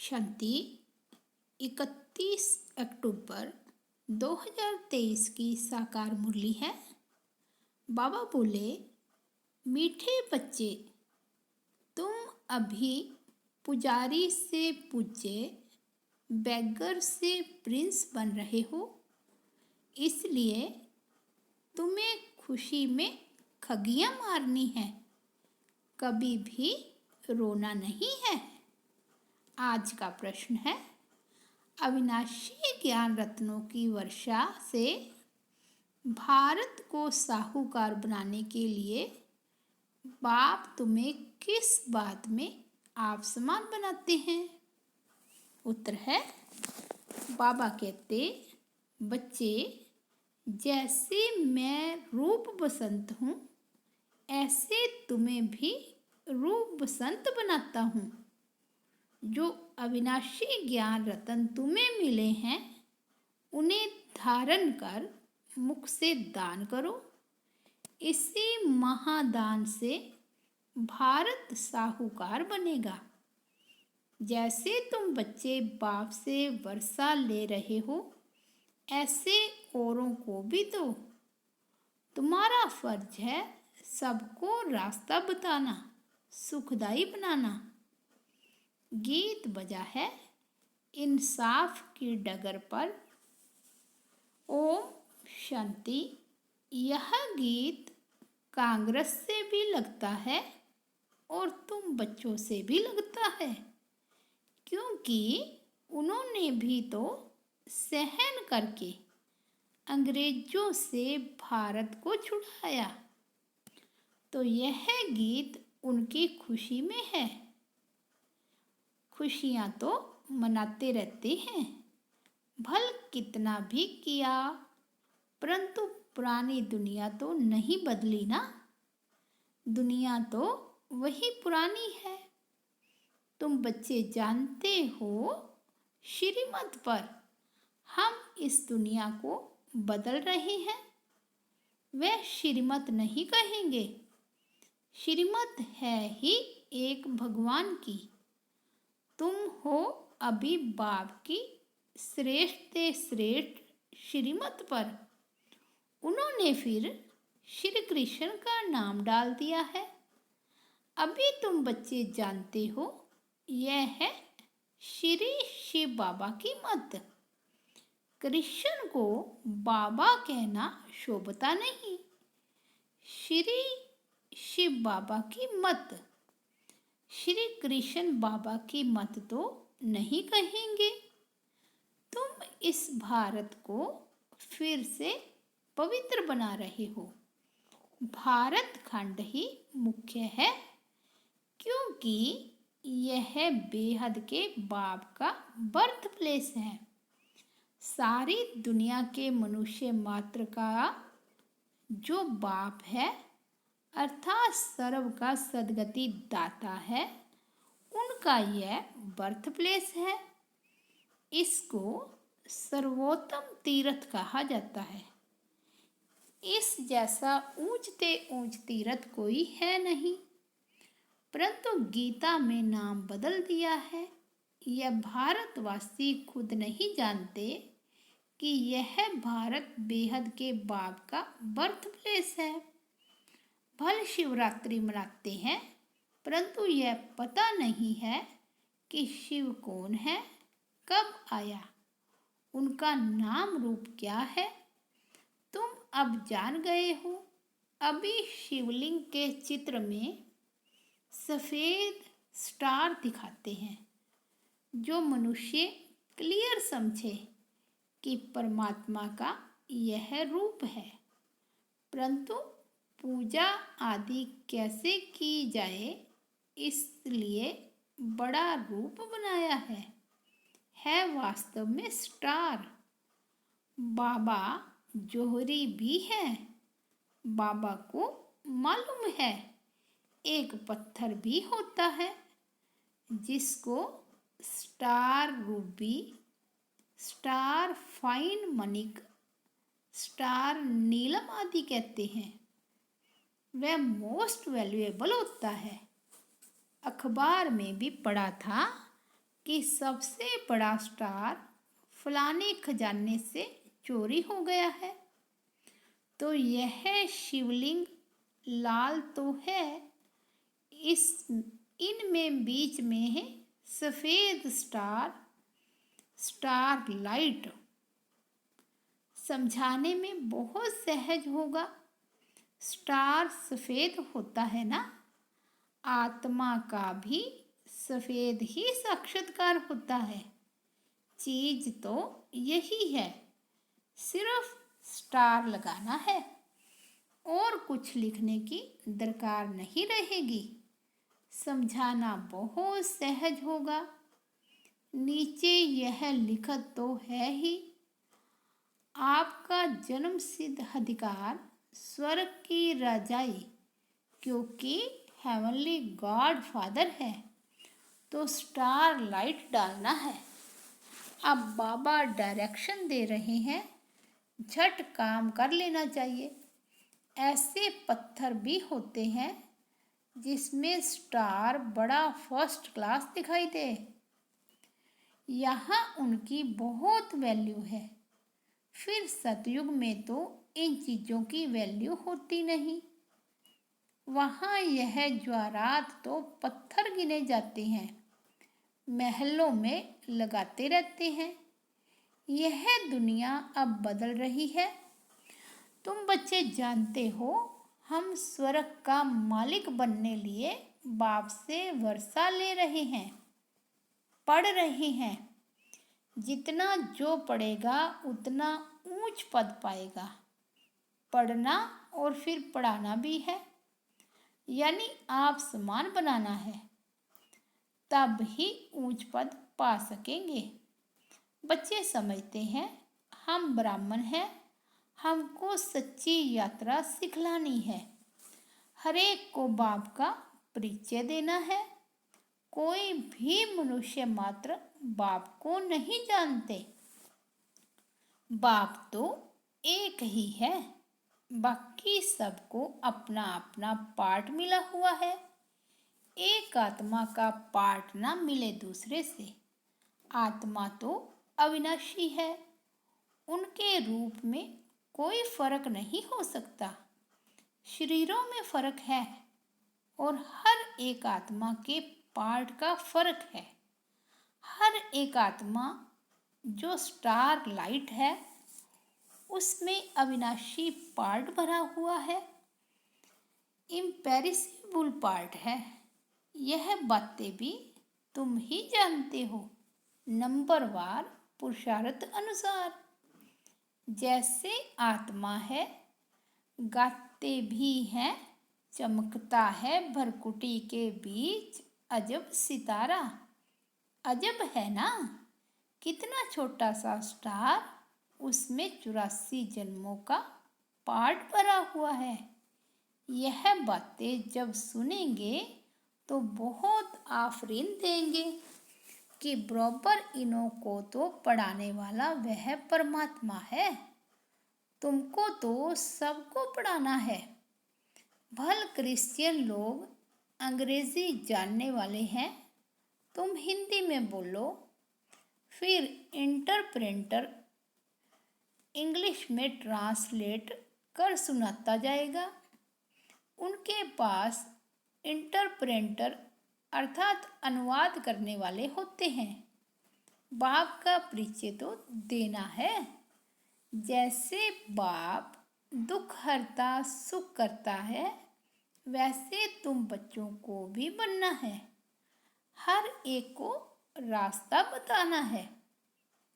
शांति 31 अक्टूबर 2023 की साकार मुरली है। बाबा बोले, मीठे बच्चे, तुम अभी पुजारी से पूज्य, बैगर से प्रिंस बन रहे हो, इसलिए तुम्हें खुशी में खगियां मारनी है, कभी भी रोना नहीं है। आज का प्रश्न है, अविनाशी ज्ञान रत्नों की वर्षा से भारत को साहूकार बनाने के लिए बाप तुम्हें किस बात में आप समान बनाते हैं? उत्तर है, बाबा कहते, बच्चे, जैसे मैं रूप बसंत हूँ, ऐसे तुम्हें भी रूप बसंत बनाता हूँ। जो अविनाशी ज्ञान रतन तुम्हें मिले हैं, उन्हें धारण कर मुख से दान करो। इसी महादान से भारत साहूकार बनेगा। जैसे तुम बच्चे बाप से वर्षा ले रहे हो, ऐसे औरों को भी दो। तुम्हारा फर्ज है सबको रास्ता बताना, सुखदाई बनाना। गीत बजा है इंसाफ की डगर पर। ओम शांति। यह गीत कांग्रेस से भी लगता है और तुम बच्चों से भी लगता है, क्योंकि उन्होंने भी तो सहन करके अंग्रेजों से भारत को छुड़ाया। तो यह गीत उनकी खुशी में है। खुशियाँ तो मनाते रहते हैं, भल कितना भी किया, परंतु पुरानी दुनिया तो नहीं बदली ना। दुनिया तो वही पुरानी है। तुम बच्चे जानते हो, श्रीमत पर हम इस दुनिया को बदल रहे हैं। वह श्रीमत नहीं कहेंगे, श्रीमत है ही एक भगवान की। तुम हो अभी बाप की श्रेष्ठ श्रेष्ठ श्रीमत पर। उन्होंने फिर श्री कृष्ण का नाम डाल दिया है। अभी तुम बच्चे जानते हो, यह है श्री शिव बाबा की मत। कृष्ण को बाबा कहना शोभता नहीं। श्री शिव बाबा की मत, श्री कृष्ण बाबा की मत तो नहीं कहेंगे। तुम इस भारत को फिर से पवित्र बना रहे हो। भारत खंड ही मुख्य है, क्योंकि यह बेहद के बाप का बर्थ प्लेस है। सारी दुनिया के मनुष्य मात्र का जो बाप है, अर्थात सर्व का सद्गति दाता है, उनका यह बर्थ प्लेस है। इसको सर्वोत्तम तीर्थ कहा जाता है। इस जैसा ऊंचते ऊंच तीर्थ कोई है नहीं, परंतु गीता में नाम बदल दिया है। यह भारतवासी खुद नहीं जानते कि यह भारत बेहद के बाप का बर्थ प्लेस है। भल शिवरात्रि मनाते हैं, परंतु यह पता नहीं है कि शिव कौन है, कब आया, उनका नाम रूप क्या है। तुम अब जान गए हो। अभी शिवलिंग के चित्र में सफ़ेद स्टार दिखाते हैं, जो मनुष्य क्लियर समझे कि परमात्मा का यह रूप है। परंतु पूजा आदि कैसे की जाए, इसलिए बड़ा रूप बनाया है वास्तव में स्टार। बाबा जोहरी भी है। बाबा को मालूम है एक पत्थर भी होता है जिसको स्टार रूबी, स्टार फाइन मणिक, स्टार नीलम आदि कहते हैं। वह मोस्ट वैल्यूएबल होता है। अखबार में भी पढ़ा था कि सबसे बड़ा स्टार फलाने खजाने से चोरी हो गया है, तो यह शिवलिंग लाल तो है, इस इनमें बीच में है सफेद स्टार, स्टार लाइट। समझाने में बहुत सहज होगा। स्टार सफेद होता है ना, आत्मा का भी सफेद ही साक्षात्कार होता है। चीज तो यही है, सिर्फ स्टार लगाना है और कुछ लिखने की दरकार नहीं रहेगी। समझाना बहुत सहज होगा। नीचे यह लिखत तो है ही, आपका जन्म सिद्ध अधिकार स्वर्ग की रजाई, क्योंकि हेवनली गॉड फादर है तो स्टार लाइट डालना है। अब बाबा डायरेक्शन दे रहे हैं, झट काम कर लेना चाहिए। ऐसे पत्थर भी होते हैं जिसमें स्टार बड़ा फर्स्ट क्लास दिखाई दे, यहाँ उनकी बहुत वैल्यू है। फिर सतयुग में तो इन चीज़ों की वैल्यू होती नहीं, वहाँ यह ज्वारात तो पत्थर गिने जाते हैं, महलों में लगाते रहते हैं। यह दुनिया अब बदल रही है। तुम बच्चे जानते हो, हम स्वर्ग का मालिक बनने लिए बाप से वर्षा ले रहे हैं, पढ़ रहे हैं। जितना जो पढ़ेगा उतना ऊंच पद पाएगा। पढ़ना और फिर पढ़ाना भी है, यानी आप समान बनाना है, तब ही ऊंच पद पा सकेंगे। बच्चे समझते हैं हम ब्राह्मण हैं, हमको सच्ची यात्रा सिखलानी है, हरेक को बाप का परिचय देना है। कोई भी मनुष्य मात्र बाप को नहीं जानते। बाप तो एक ही है, बाकी सबको अपना अपना पार्ट मिला हुआ है। एक आत्मा का पार्ट ना मिले दूसरे से। आत्मा तो अविनाशी है, उनके रूप में कोई फर्क नहीं हो सकता। शरीरों में फर्क है और हर एक आत्मा के पार्ट का फर्क है। हर एक आत्मा जो स्टार लाइट है, उसमें अविनाशी पार्ट भरा हुआ है, इम्पेरिसिबल पार्ट है। यह बातें भी तुम ही जानते हो, नंबरवार पुरुषार्थ अनुसार। जैसे आत्मा है, गाते भी हैं, चमकता है भरकुटी के बीच अजब सितारा। अजब है ना, कितना छोटा सा स्टार, उसमें 84 जन्मों का पार्ट भरा हुआ है। यह बातें जब सुनेंगे तो बहुत आफरीन देंगे कि बराबर इन्हों को तो पढ़ाने वाला वह परमात्मा है, तुमको तो सबको पढ़ाना है। भल क्रिश्चियन लोग अंग्रेजी जानने वाले हैं, तुम हिंदी में बोलो, फिर इंटरप्रेटर इंग्लिश में ट्रांसलेट कर सुनाता जाएगा। उनके पास इंटरप्रेटर अर्थात अनुवाद करने वाले होते हैं। बाप का परिचय तो देना है। जैसे बाप दुख हरता सुख करता है, वैसे तुम बच्चों को भी बनना है। हर एक को रास्ता बताना है,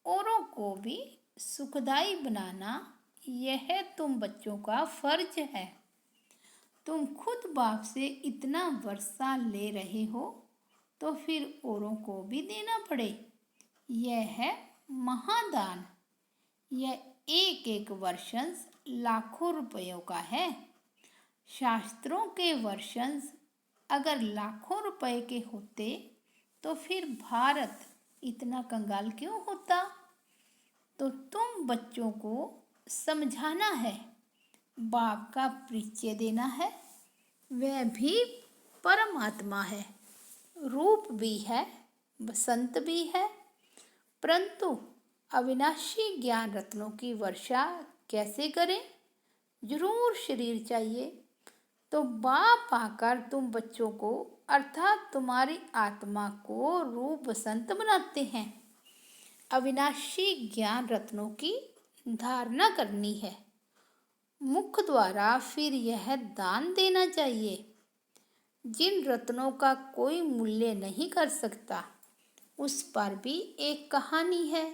औरों को भी सुखदाई बनाना, यह तुम बच्चों का फर्ज है। तुम खुद बाप से इतना वर्षा ले रहे हो तो फिर औरों को भी देना पड़े। यह है महादान। यह एक एक वर्षंस लाखों रुपयों का है। शास्त्रों के वर्षंस अगर लाखों रुपए के होते तो फिर भारत इतना कंगाल क्यों होता। तो तुम बच्चों को समझाना है, बाप का परिचय देना है। वह भी परमात्मा है, रूप भी है, बसंत भी है, परंतु अविनाशी ज्ञान रत्नों की वर्षा कैसे करें? जरूर शरीर चाहिए। तो बाप आकर तुम बच्चों को अर्थात तुम्हारी आत्मा को रूप बसंत बनाते हैं। अविनाशी ज्ञान रत्नों की धारणा करनी है। मुख द्वारा फिर यह दान देना चाहिए। जिन रत्नों का कोई मूल्य नहीं कर सकता, उस पर भी एक कहानी है,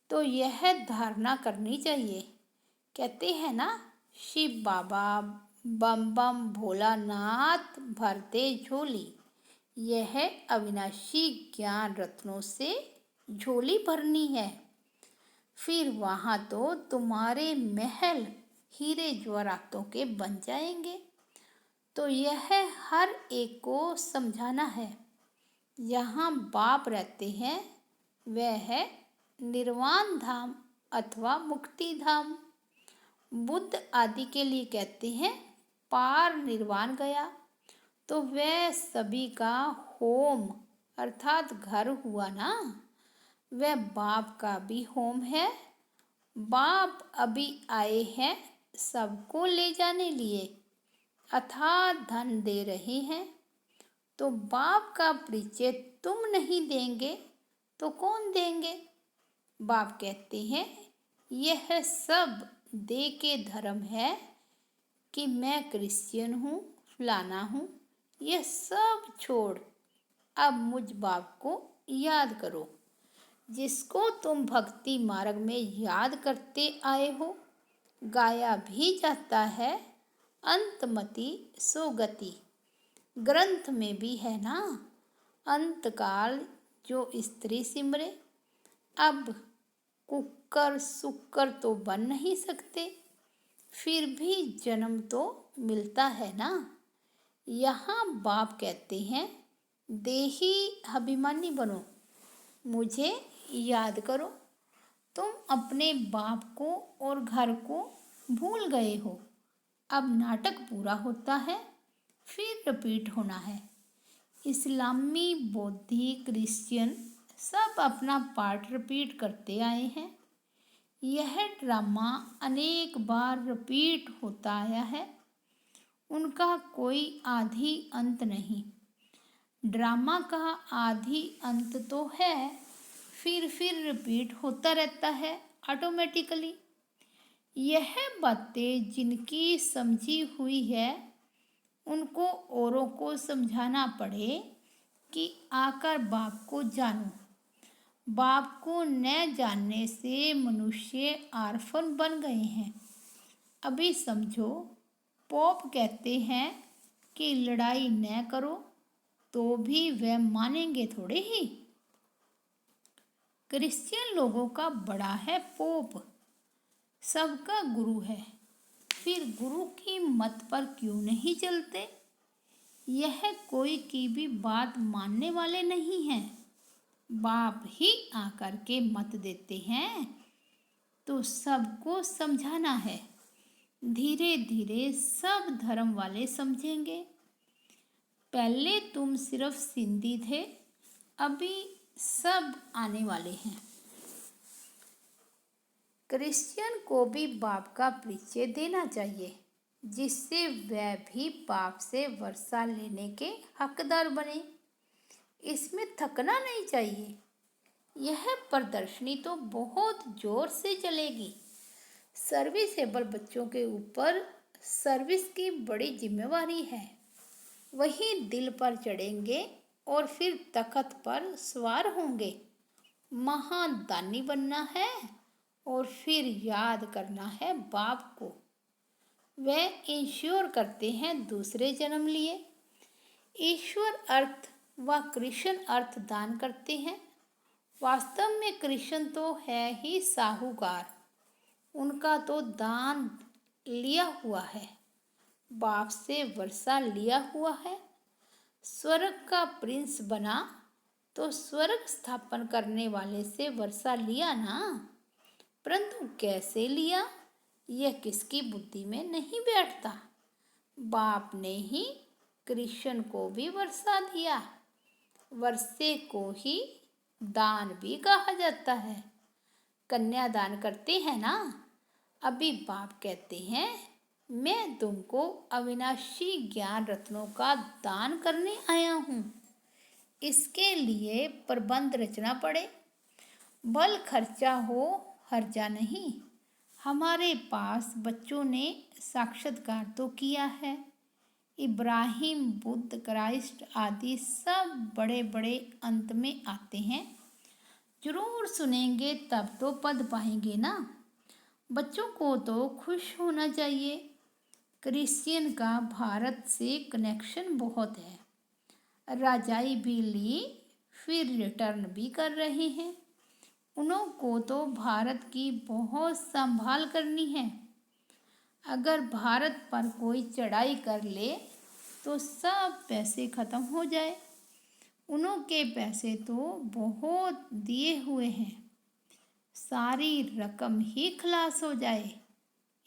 तो यह धारणा करनी चाहिए। कहते हैं ना, शिव बाबा बम बम भोलानाथ भरते झोली। यह अविनाशी ज्ञान रत्नों से झोली भरनी है। फिर वहाँ तो तुम्हारे महल हीरे जवाहरातों के बन जाएंगे। तो यह हर एक को समझाना है। यहाँ बाप रहते हैं, वह है निर्वाण धाम अथवा मुक्ति धाम। बुद्ध आदि के लिए कहते हैं पार निर्वाण गया। तो वह सभी का होम अर्थात घर हुआ ना, वह बाप का भी होम है। बाप अभी आए हैं सबको ले जाने लिए, अथाह धन दे रहे हैं। तो बाप का परिचय तुम नहीं देंगे तो कौन देंगे? बाप कहते हैं यह सब दे के धर्म है कि मैं क्रिश्चियन हूँ, फलाना हूँ। यह सब छोड़ अब मुझ बाप को याद करो, जिसको तुम भक्ति मार्ग में याद करते आए हो। गाया भी जाता है अंतमति सुगति, ग्रंथ में भी है ना, अंतकाल जो स्त्री सिमरे। अब कुकर सुकर तो बन नहीं सकते, फिर भी जन्म तो मिलता है ना। यहाँ बाप कहते हैं देही अभिमानी बनो, मुझे याद करो। तुम अपने बाप को और घर को भूल गए हो। अब नाटक पूरा होता है, फिर रिपीट होना है। इस्लामी, बौद्धी, क्रिश्चियन सब अपना पार्ट रिपीट करते आए हैं। यह ड्रामा अनेक बार रिपीट होता आया है। उनका कोई आदि अंत नहीं। ड्रामा का आदि अंत तो है, फिर रिपीट होता रहता है ऑटोमेटिकली। यह बातें जिनकी समझी हुई है, उनको औरों को समझाना पड़े कि आकर बाप को जानो। बाप को न जानने से मनुष्य आर्फन बन गए हैं। अभी समझो, पोप कहते हैं कि लड़ाई न करो, तो भी वह मानेंगे थोड़े ही। क्रिश्चियन लोगों का बड़ा है पोप, सबका गुरु है। फिर गुरु की मत पर क्यों नहीं चलते? यह कोई की भी बात मानने वाले नहीं हैं। बाप ही आकर के मत देते हैं, तो सबको समझाना है। धीरे धीरे सब धर्म वाले समझेंगे। पहले तुम सिर्फ सिंधी थे, अभी सब आने वाले हैं। क्रिश्चियन को भी बाप का परिचय देना चाहिए, जिससे वह भी बाप से वर्षा लेने के हकदार बने। इसमें थकना नहीं चाहिए। यह प्रदर्शनी तो बहुत जोर से चलेगी। सर्विसेबल बच्चों के ऊपर सर्विस की बड़ी जिम्मेवारी है। वही दिल पर चढ़ेंगे और फिर तख्त पर सवार होंगे। महादानी बनना है और फिर याद करना है बाप को। वह इंश्योर करते हैं दूसरे जन्म लिए। ईश्वर अर्थ व कृष्ण अर्थ दान करते हैं। वास्तव में कृष्ण तो है ही साहूकार, उनका तो दान लिया हुआ है, बाप से वर्षा लिया हुआ है। स्वर्ग का प्रिंस बना तो स्वर्ग स्थापन करने वाले से वर्षा लिया ना, परंतु कैसे लिया यह किसकी बुद्धि में नहीं बैठता। बाप ने ही कृष्ण को भी वर्षा दिया। वर्षे को ही दान भी कहा जाता है। कन्यादान करते हैं ना। अभी बाप कहते हैं मैं तुमको अविनाशी ज्ञान रत्नों का दान करने आया हूँ। इसके लिए प्रबंध रचना पड़े, बल खर्चा हो हर्जा नहीं। हमारे पास बच्चों ने साक्षात्कार तो किया है। इब्राहिम, बुद्ध, क्राइस्ट आदि सब बड़े बड़े अंत में आते हैं। जरूर सुनेंगे तब तो पद पाएंगे ना। बच्चों को तो खुश होना चाहिए। क्रिश्चियन का भारत से कनेक्शन बहुत है। राजाई भी ली, फिर रिटर्न भी कर रहे हैं। उन्हों को तो भारत की बहुत संभाल करनी है। अगर भारत पर कोई चढ़ाई कर ले तो सब पैसे खत्म हो जाए। उन्हों के पैसे तो बहुत दिए हुए हैं, सारी रकम ही खलास हो जाए।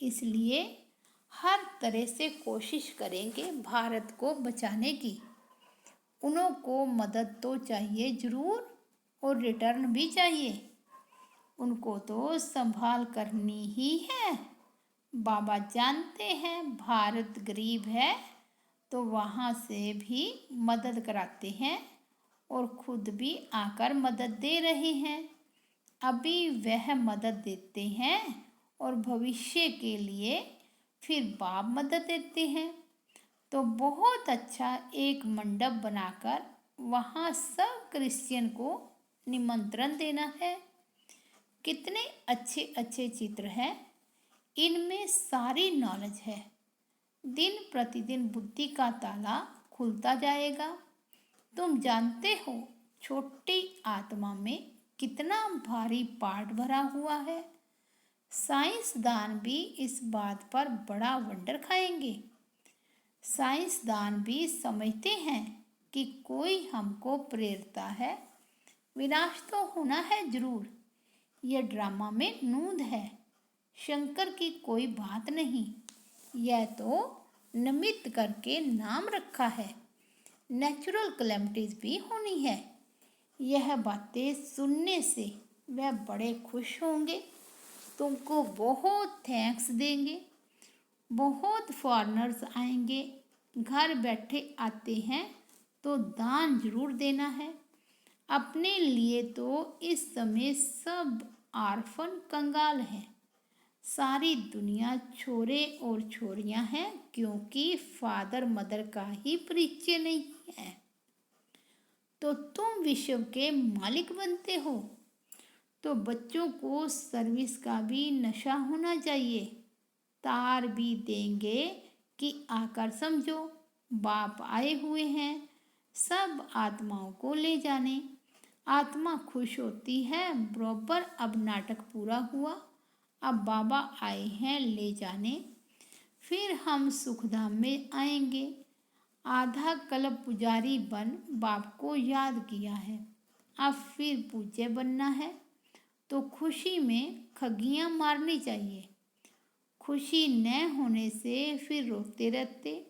इसलिए हर तरह से कोशिश करेंगे भारत को बचाने की। उन्हों को मदद तो चाहिए ज़रूर और रिटर्न भी चाहिए। उनको तो संभाल करनी ही है। बाबा जानते हैं भारत गरीब है तो वहाँ से भी मदद कराते हैं और खुद भी आकर मदद दे रहे हैं। अभी वह मदद देते हैं और भविष्य के लिए फिर बाप मदद देते हैं। तो बहुत अच्छा एक मंडप बनाकर वहाँ सब क्रिश्चियन को निमंत्रण देना है। कितने अच्छे अच्छे चित्र हैं, इनमें सारी नॉलेज है। दिन प्रतिदिन बुद्धि का ताला खुलता जाएगा। तुम जानते हो छोटी आत्मा में कितना भारी पाठ भरा हुआ है। साइंसदान भी इस बात पर बड़ा वंडर खाएंगे। साइंसदान भी समझते हैं कि कोई हमको प्रेरता है। विनाश तो होना है जरूर। यह ड्रामा में नूंद है, शंकर की कोई बात नहीं। यह तो निमित्त करके नाम रखा है। नेचुरल कैलेमिटीज भी होनी है। यह बातें सुनने से वह बड़े खुश होंगे, तुमको बहुत थैंक्स देंगे। बहुत फॉरेनर्स आएंगे, घर बैठे आते हैं तो दान जरूर देना है। अपने लिए तो इस समय सब आर्फन कंगाल हैं। सारी दुनिया छोरे और छोरियां हैं, क्योंकि फादर मदर का ही परिचय नहीं है। तो तुम विश्व के मालिक बनते हो, तो बच्चों को सर्विस का भी नशा होना चाहिए। तार भी देंगे कि आकर समझो, बाप आए हुए हैं सब आत्माओं को ले जाने। आत्मा खुश होती है, बरोबर अब नाटक पूरा हुआ, अब बाबा आए हैं ले जाने। फिर हम सुखधाम में आएंगे। आधा कल्प पुजारी बन बाप को याद किया है, अब फिर पूज्य बनना है। तो खुशी में खगियां मारनी चाहिए। खुशी न होने से फिर रोते रहते।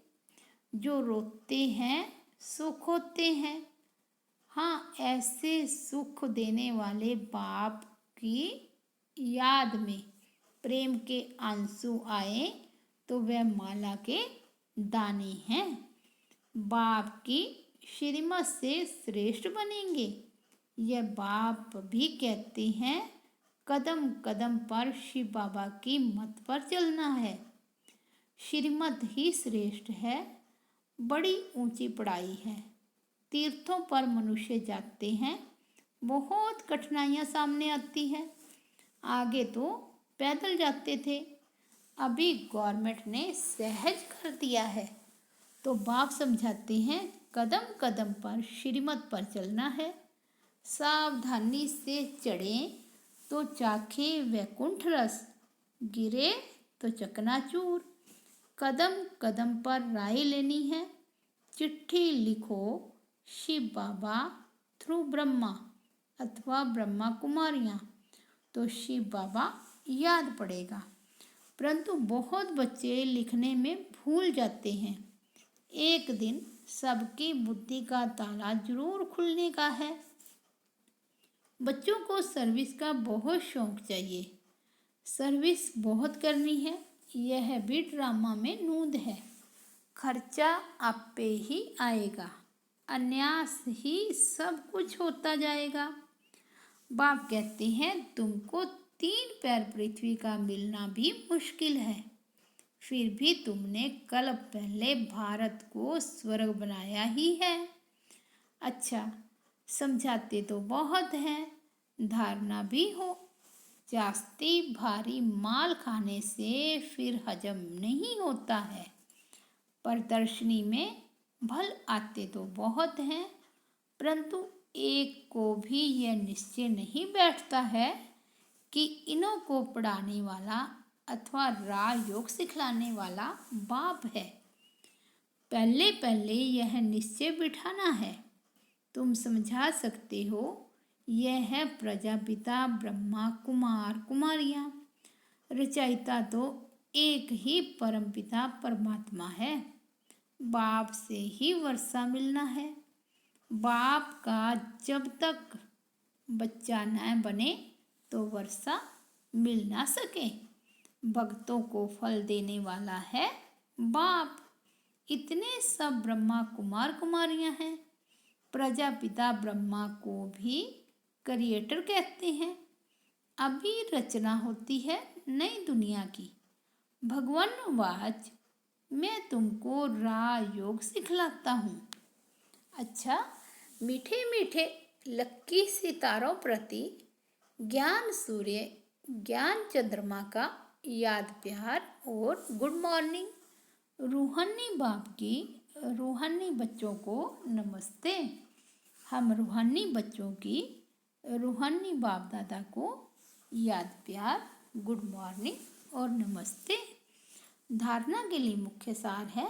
जो रोते हैं सुख होते हैं। हाँ, ऐसे सुख देने वाले बाप की याद में प्रेम के आंसू आए तो वह माला के दाने हैं। बाप की श्रीमत से श्रेष्ठ बनेंगे। यह बाप भी कहते हैं कदम कदम पर शिव बाबा की मत पर चलना है। श्रीमत ही श्रेष्ठ है। बड़ी ऊंची पढ़ाई है। तीर्थों पर मनुष्य जाते हैं, बहुत कठिनाइयाँ सामने आती हैं। आगे तो पैदल जाते थे, अभी गवर्नमेंट ने सहज कर दिया है। तो बाप समझाते हैं कदम कदम पर श्रीमत पर चलना है। सावधानी से चढ़ें तो चाखे वैकुंठ रस, गिरे तो चकनाचूर। कदम कदम पर राय लेनी है। चिट्ठी लिखो शिव बाबा थ्रू ब्रह्मा अथवा ब्रह्मा कुमारियाँ, तो शिव बाबा याद पड़ेगा। परंतु बहुत बच्चे लिखने में भूल जाते हैं। एक दिन सबकी बुद्धि का ताला जरूर खुलने का है। बच्चों को सर्विस का बहुत शौक चाहिए। सर्विस बहुत करनी है, यह भी ड्रामा में नूंद है। खर्चा आप पे ही आएगा, अन्यास ही सब कुछ होता जाएगा। बाप कहते हैं तुमको 3 पैर पृथ्वी का मिलना भी मुश्किल है, फिर भी तुमने कल्प पहले भारत को स्वर्ग बनाया ही है। अच्छा, समझाते तो बहुत हैं, धारणा भी हो। जास्ती भारी माल खाने से फिर हजम नहीं होता है। प्रदर्शनी में भल आते तो बहुत हैं, परंतु एक को भी यह निश्चय नहीं बैठता है कि इन्हों को पढ़ाने वाला अथवा राजयोग सिखलाने वाला बाप है। पहले पहले यह निश्चय बिठाना है। तुम समझा सकते हो, यह है प्रजापिता ब्रह्मा कुमार कुमारियाँ। रचयिता तो एक ही परमपिता परमात्मा है। बाप से ही वर्षा मिलना है। बाप का जब तक बच्चा न बने तो वर्षा मिल ना सके। भक्तों को फल देने वाला है बाप। इतने सब ब्रह्मा कुमार कुमारियाँ हैं। प्रजापिता ब्रह्मा को भी क्रिएटर कहते हैं। अभी रचना होती है नई दुनिया की। भगवान वाच, मैं तुमको राजयोग सिखलाता हूँ। अच्छा, मीठे मीठे लक्की सितारों प्रति ज्ञान सूर्य, ज्ञान चंद्रमा का याद प्यार और गुड मॉर्निंग। रूहानी बाप की रूहानी बच्चों को नमस्ते। हम रूहानी बच्चों की रूहानी बाप दादा को याद प्यार, गुड मॉर्निंग और नमस्ते। धारणा के लिए मुख्य सार है।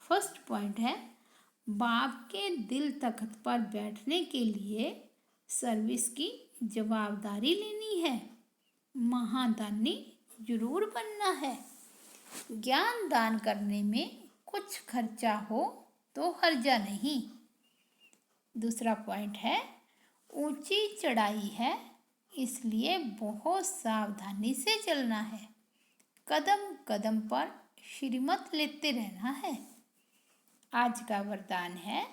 फर्स्ट पॉइंट है, बाप के दिल तख्त पर बैठने के लिए सर्विस की जवाबदारी लेनी है। महादानी जरूर बनना है। ज्ञान दान करने में कुछ खर्चा हो तो हर्जा नहीं। दूसरा पॉइंट है, ऊंची चढ़ाई है, इसलिए बहुत सावधानी से चलना है। कदम कदम पर श्रीमत लेते रहना है। आज का वरदान है,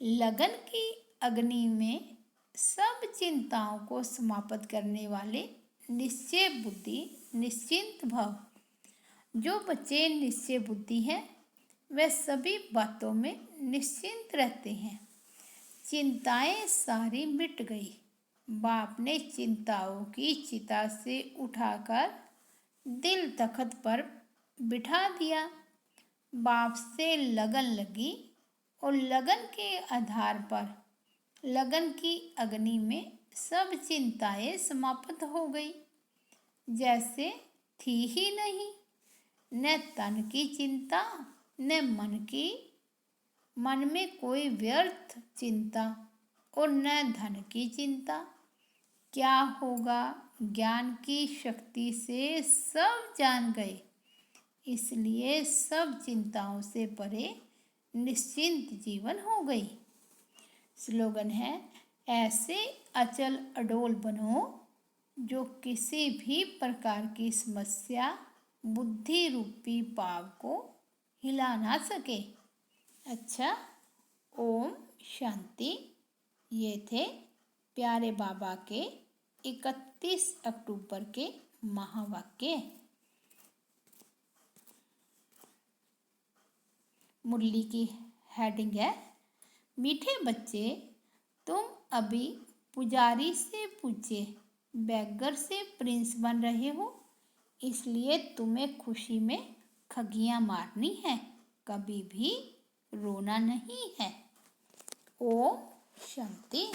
लगन की अग्नि में सब चिंताओं को समाप्त करने वाले निश्चय बुद्धि निश्चिंत भव। जो बच्चे निश्चय बुद्धि हैं, वे सभी बातों में निश्चिंत रहते हैं। चिंताएं सारी मिट गई। बाप ने चिंताओं की चिता से उठाकर दिल तख्त पर बिठा दिया। बाप से लगन लगी और लगन के आधार पर लगन की अग्नि में सब चिंताएं समाप्त हो गई, जैसे थी ही नहीं। न तन की चिंता, न मन में कोई व्यर्थ चिंता और न धन की चिंता। क्या होगा, ज्ञान की शक्ति से सब जान गए, इसलिए सब चिंताओं से परे निश्चिंत जीवन हो गई। स्लोगन है, ऐसे अचल अडोल बनो जो किसी भी प्रकार की समस्या बुद्धि रूपी पाव को हिला ना सके। अच्छा, ओम शांति। ये थे प्यारे बाबा के 31 अक्टूबर के महावाक्य। मुरली की हेडिंग है, मीठे बच्चे, तुम अभी पुजारी से पूछे बैगर से प्रिंस बन रहे हो, इसलिए तुम्हें खुशी में खगियां मारनी है, कभी भी रोना नहीं है। ओम शांति।